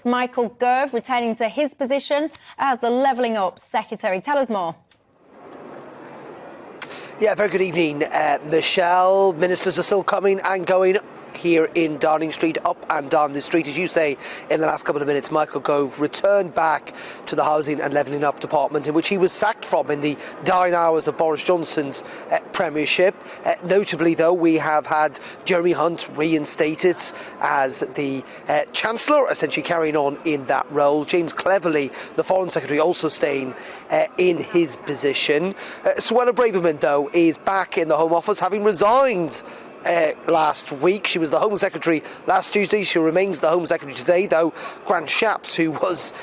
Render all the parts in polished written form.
Michael Gove returning to his position as the Levelling Up Secretary. Tell us more. Yeah, very good evening, Michelle. Ministers are still coming and going here in Downing Street, up and down the street. As you say, in the last couple of minutes, Michael Gove returned back to the Housing and Levelling Up Department, in which he was sacked from in the dying hours of Boris Johnson's premiership. Notably, though, we have had Jeremy Hunt reinstated as the Chancellor, essentially carrying on in that role. James Cleverly, the Foreign Secretary, also staying in his position. Suella Braverman, though, is back in the Home Office, having resigned last week. She was the Home Secretary last Tuesday. She remains the Home Secretary today, though Grant Shapps, who was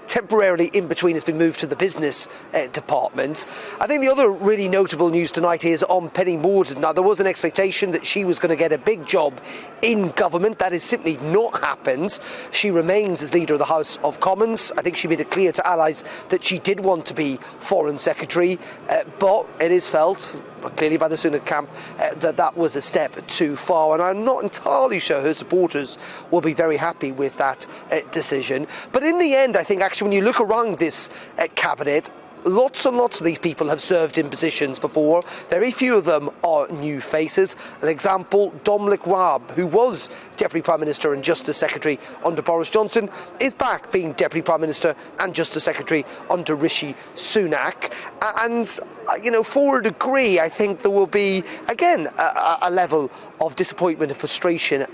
temporarily in between, has been moved to the Business Department. I think the other really notable news tonight is on Penny Mordaunt. Now, there was an expectation that she was going to get a big job in government. That has simply not happened. She remains as leader of the House of Commons. I think she made it clear to allies that she did want to be Foreign Secretary, but it is felt, clearly by the Sunak camp, that was a step too far, and I'm not entirely sure her supporters will be very happy with that decision. But in the end, I think actually when you look around this cabinet, lots and lots of these people have served in positions before. Very few of them are new faces. An example, Dominic Raab, who was Deputy Prime Minister and Justice Secretary under Boris Johnson, is back being Deputy Prime Minister and Justice Secretary under Rishi Sunak. And, you know, for a degree, I think there will be, again, a level of disappointment and frustration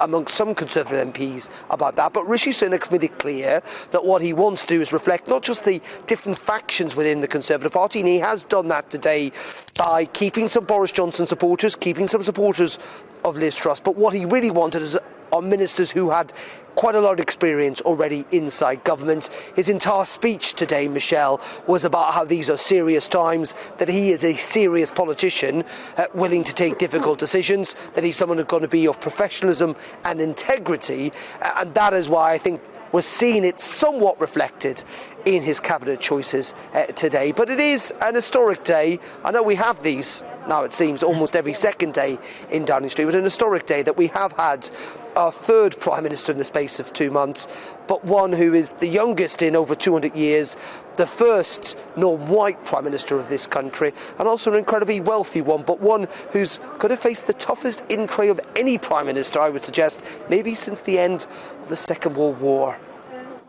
amongst some Conservative MPs about that. But Rishi Sunak's made it clear that what he wants to do is reflect not just the different factions within the Conservative Party, and he has done that today by keeping some Boris Johnson supporters, keeping some supporters of Liz Truss. But what he really wanted is on ministers who had quite a lot of experience already inside government. His entire speech today, Michelle, was about how these are serious times, that he is a serious politician, willing to take difficult decisions, that he's someone who's going to be of professionalism and integrity, and that is why I think we're seeing it somewhat reflected in his cabinet choices today. But it is an historic day. I know we have these now, it seems, almost every second day in Downing Street, but an historic day that we have had our third Prime Minister in the space of 2 months, but one who is the youngest in over 200 years, the first non-white Prime Minister of this country, and also an incredibly wealthy one, but one who's going to face the toughest in-tray of any Prime Minister, I would suggest, maybe since the end of the Second World War.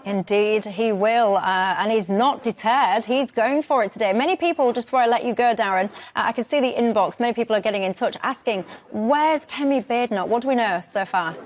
Indeed, he will, and he's not deterred. He's going for it today. Many people, just before I let you go, Darren, I can see the inbox. Many people are getting in touch asking, where's Kemi Badenoch? What do we know so far?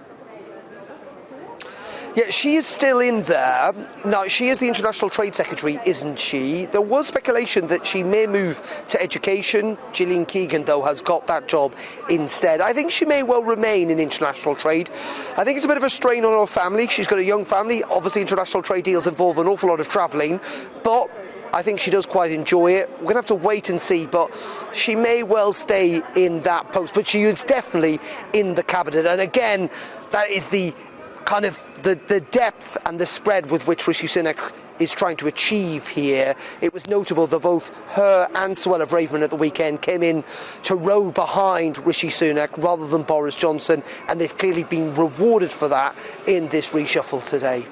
Yeah, she is still in there. Now, she is the International Trade Secretary, isn't she? There was speculation that she may move to education. Gillian Keegan, though, has got that job instead. I think she may well remain in international trade. I think it's a bit of a strain on her family. She's got a young family. Obviously, international trade deals involve an awful lot of travelling, but I think she does quite enjoy it. We're going to have to wait and see, but she may well stay in that post. But she is definitely in the cabinet. And again, that is the kind of the depth and the spread with which Rishi Sunak is trying to achieve here. It was notable that both her and Suella Braverman at the weekend came in to row behind Rishi Sunak rather than Boris Johnson, and they've clearly been rewarded for that in this reshuffle today.